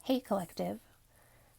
Hey Collective,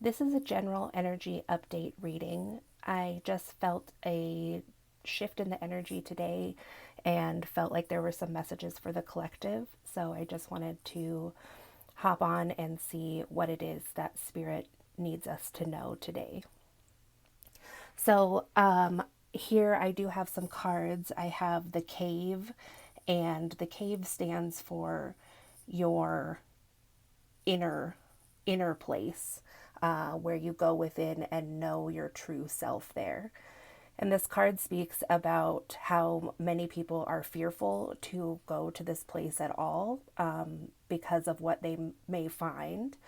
this is a general energy update reading. I just felt a shift in the energy today and felt like there were some messages for the collective. So I just wanted to hop on and see what it is that Spirit needs us to know today. Here I do have some cards. I have the cave, and the cave stands for your inner inner place, where you go within and know your true self there. And this card speaks about how many people are fearful to go to this place at all, because of what they may find.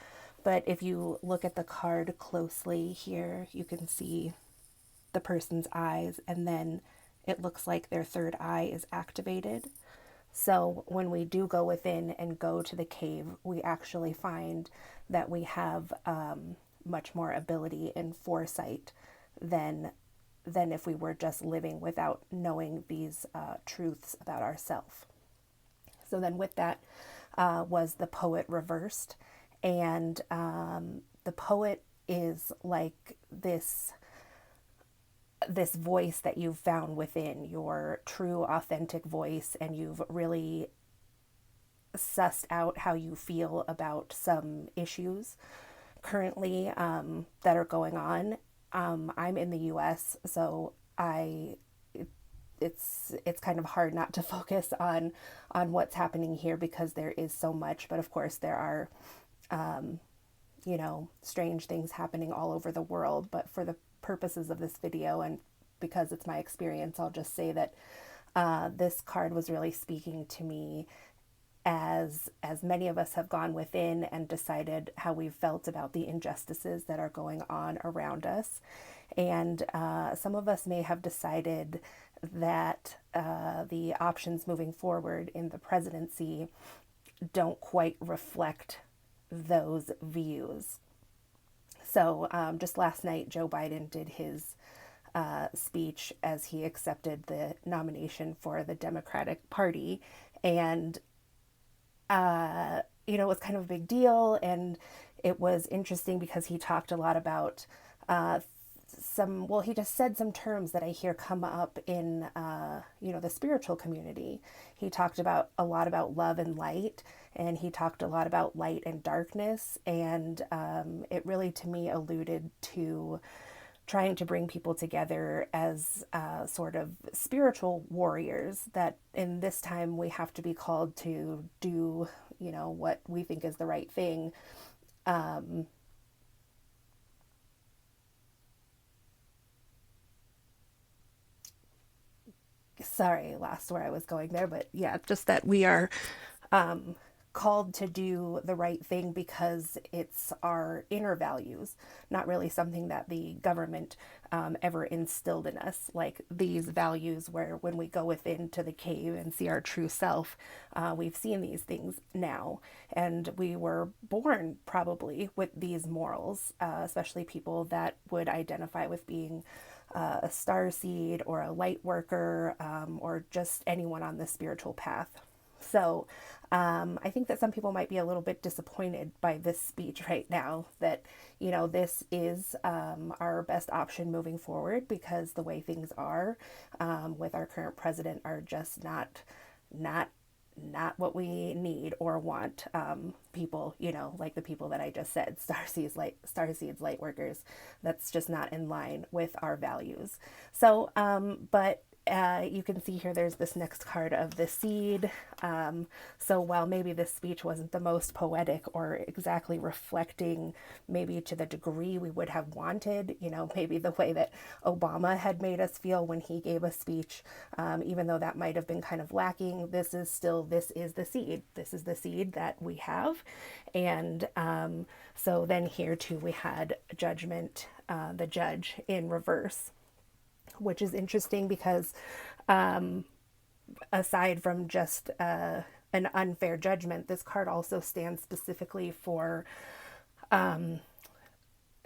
But if you look at the card closely here, you can see the person's eyes, and then it looks like their third eye is activated. So when we do go within and go to the cave, we actually find that we have much more ability and foresight than if we were just living without knowing these truths about ourselves. So then with that was the poet reversed, and the poet is like this voice that you've found within, your true authentic voice, and you've really sussed out how you feel about some issues currently, that are going on. I'm in the US, so it's kind of hard not to focus on what's happening here because there is so much. But of course there are, strange things happening all over the world. But for the purposes of this video, and because it's my experience, I'll just say that this card was really speaking to me as many of us have gone within and decided how we've felt about the injustices that are going on around us. And some of us may have decided that the options moving forward in the presidency don't quite reflect those views. So just last night, Joe Biden did his speech as he accepted the nomination for the Democratic Party. And it was kind of a big deal. And it was interesting because he talked a lot about he just said some terms that I hear come up in, the spiritual community. He talked about a lot about love and light, and he talked a lot about light and darkness. And it really, to me, alluded to trying to bring people together as sort of spiritual warriors, that in this time we have to be called to do, what we think is the right thing. Sorry, lost where I was going there, but yeah, just that we are called to do the right thing because it's our inner values, not really something that the government ever instilled in us. Like these values, where when we go within to the cave and see our true self, we've seen these things now. And we were born probably with these morals, especially people that would identify with being a star seed or a light worker, or just anyone on the spiritual path. So I think that some people might be a little bit disappointed by this speech right now, that, this is our best option moving forward, because the way things are with our current president are just not what we need or want. People, like the people that I just said, star seeds, light workers, that's just not in line with our values. So, but you can see here there's this next card of the seed. So while maybe this speech wasn't the most poetic or exactly reflecting maybe to the degree we would have wanted, maybe the way that Obama had made us feel when he gave a speech, even though that might have been kind of lacking, this is the seed. This is the seed that we have. And so then here too, we had judgment, the judge in reverse, which is interesting because aside from just an unfair judgment, this card also stands specifically for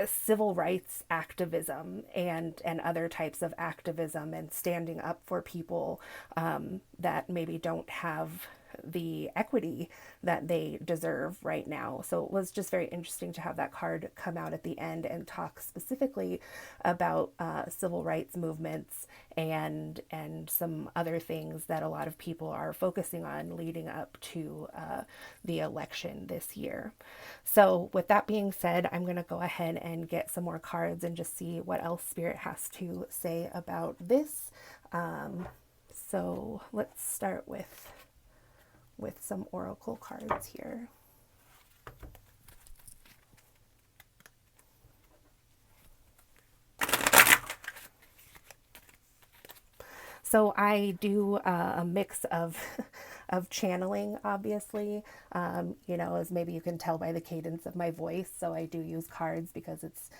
civil rights activism and other types of activism, and standing up for people that maybe don't have the equity that they deserve right now. So it was just very interesting to have that card come out at the end and talk specifically about civil rights movements and some other things that a lot of people are focusing on leading up to the election this year. So with that being said, I'm going to go ahead and get some more cards and just see what else Spirit has to say about this. So let's start with some oracle cards here. So I do a mix of of channeling, obviously, you know, as maybe you can tell by the cadence of my voice. So I do use cards because it's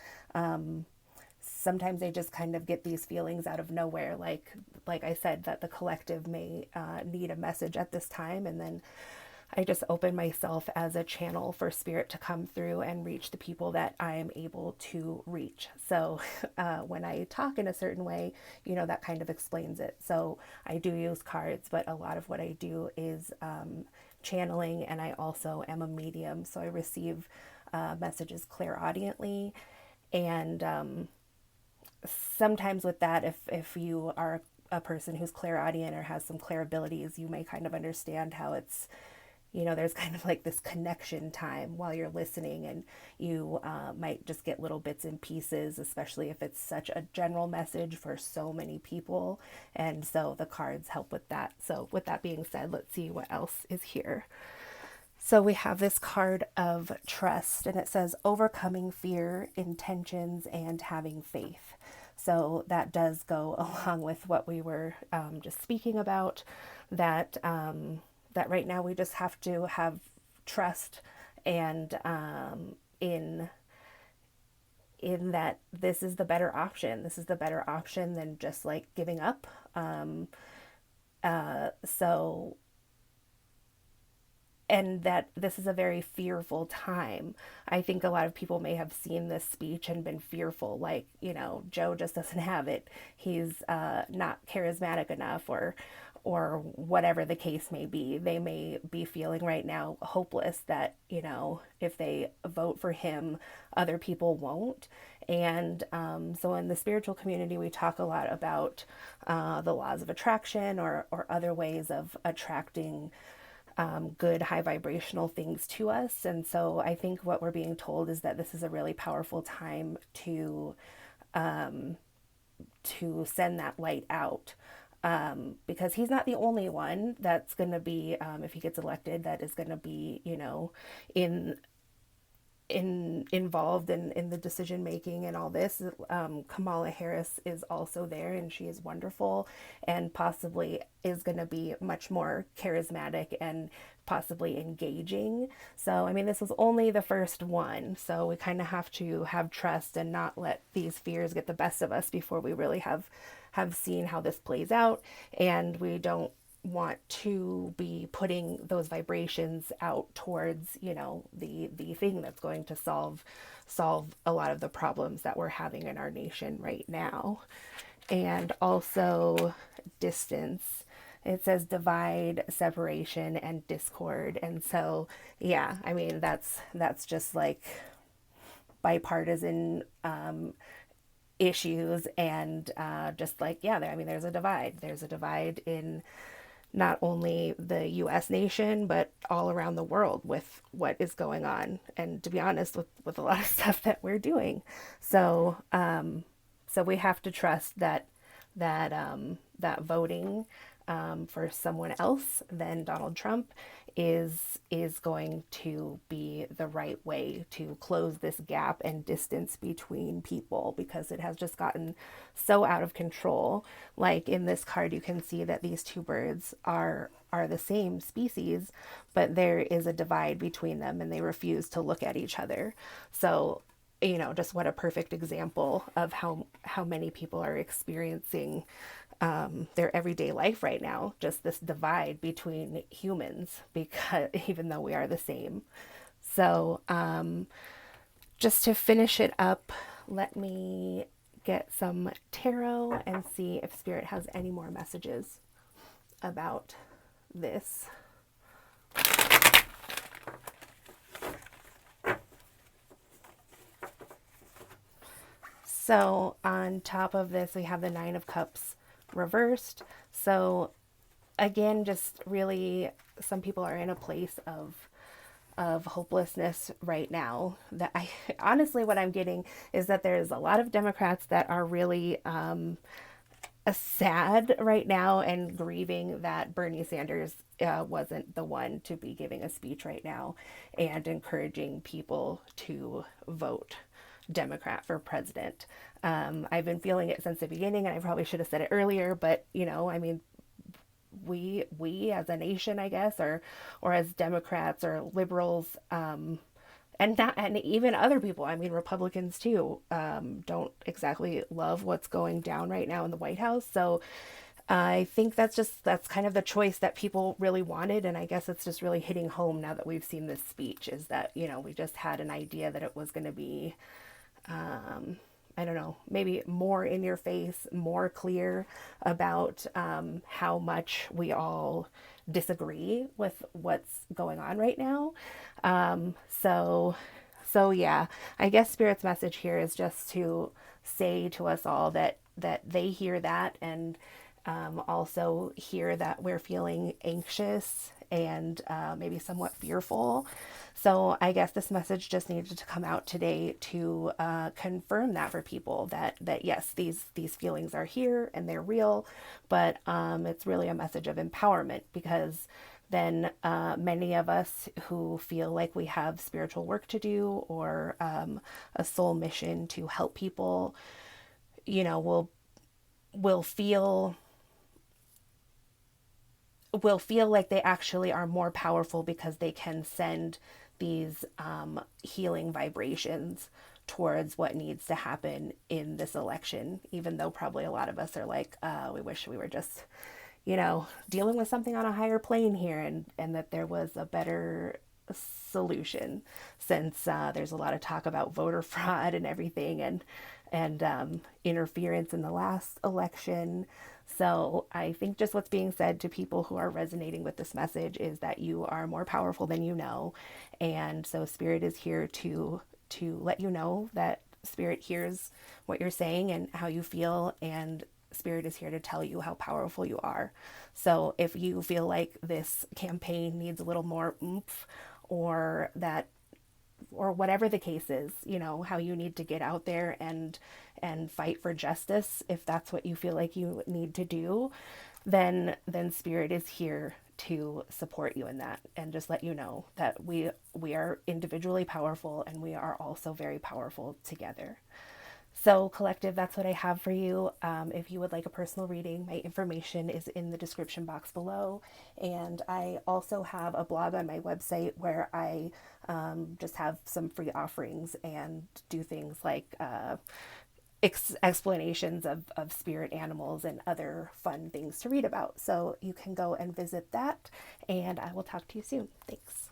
sometimes I just kind of get these feelings out of nowhere, like I said, that the collective may need a message at this time, and then I just open myself as a channel for Spirit to come through and reach the people that I am able to reach. So when I talk in a certain way, you know, that kind of explains it. So I do use cards, but a lot of what I do is channeling, and I also am a medium. So I receive messages clairaudiently, and sometimes with that, if you are a person who's clairaudient or has some clair abilities, you may kind of understand how it's, you know, there's kind of like this connection time while you're listening, and you might just get little bits and pieces, especially if it's such a general message for so many people. And so the cards help with that. So with that being said, let's see what else is here. So we have this card of trust, and it says overcoming fear, intentions, and having faith. So that does go along with what we were just speaking about, that that right now we just have to have trust, and in that this is the better option. This is the better option than just like giving up. So and that this is a very fearful time. I think a lot of people may have seen this speech and been fearful, like, you know, Joe just doesn't have it. He's not charismatic enough, or whatever the case may be. They may be feeling right now hopeless that, you know, if they vote for him, other people won't. And so in the spiritual community, we talk a lot about the laws of attraction, or other ways of attracting good high vibrational things to us. And so I think what we're being told is that this is a really powerful time to send that light out, because he's not the only one that's going to be, if he gets elected, that is going to be, you know, involved in the decision making and all this. Kamala Harris is also there, and she is wonderful, and possibly is going to be much more charismatic and possibly engaging. So I mean, this was only the first one, so we kind of have to have trust and not let these fears get the best of us before we really have seen how this plays out. And we don't want to be putting those vibrations out towards, you know, the thing that's going to solve a lot of the problems that we're having in our nation right now. And also distance. It says divide, separation, and discord. And so yeah, I mean, that's just like bipartisan issues, and just like, yeah, I mean, there's a divide. There's a divide in not only the US nation, but all around the world with what is going on. And to be honest, with a lot of stuff that we're doing. So, so we have to trust that voting for someone else than Donald Trump is going to be the right way to close this gap and distance between people, because it has just gotten so out of control. Like in this card, you can see that these two birds are the same species, but there is a divide between them, and they refuse to look at each other. So, you know, just what a perfect example of how many people are experiencing their everyday life right now, just this divide between humans, because even though we are the same. So just to finish it up, let me get some tarot and see if Spirit has any more messages about this. So on top of this, we have the Nine of Cups reversed. So again, just really, some people are in a place of hopelessness right now. That I honestly, what I'm getting is that there's a lot of Democrats that are really sad right now and grieving that Bernie Sanders wasn't the one to be giving a speech right now and encouraging people to vote Democrat for president. I've been feeling it since the beginning, and I probably should have said it earlier, but I mean, we as a nation, I guess, or as Democrats or liberals, and not, and even other people, I mean Republicans too, don't exactly love what's going down right now in the White House. So I think that's kind of the choice that people really wanted, and I guess it's just really hitting home now that we've seen this speech, is that we just had an idea that it was going to be, I don't know, maybe more in your face, more clear about how much we all disagree with what's going on right now. Um, so, so yeah, I guess Spirit's message here is just to say to us all that they hear that, and also hear that we're feeling anxious and maybe somewhat fearful. So I guess this message just needed to come out today to confirm that for people, that yes, these feelings are here and they're real, but it's really a message of empowerment, because then many of us who feel like we have spiritual work to do, or a soul mission to help people, will feel like they actually are more powerful, because they can send these healing vibrations towards what needs to happen in this election, even though probably a lot of us are like, we wish we were just, dealing with something on a higher plane here, and that there was a better solution, since there's a lot of talk about voter fraud and everything, and interference in the last election. So I think just what's being said to people who are resonating with this message is that you are more powerful than you know. And so Spirit is here to let you know that Spirit hears what you're saying and how you feel, and Spirit is here to tell you how powerful you are. So if you feel like this campaign needs a little more oomph, or that, or whatever the case is, how you need to get out there and fight for justice, if that's what you feel like you need to do, then Spirit is here to support you in that, and just let you know that we are individually powerful, and we are also very powerful together. So, collective, that's what I have for you. If you would like a personal reading, my information is in the description box below. And I also have a blog on my website where I just have some free offerings and do things like explanations of spirit animals and other fun things to read about. So, you can go and visit that. And I will talk to you soon. Thanks.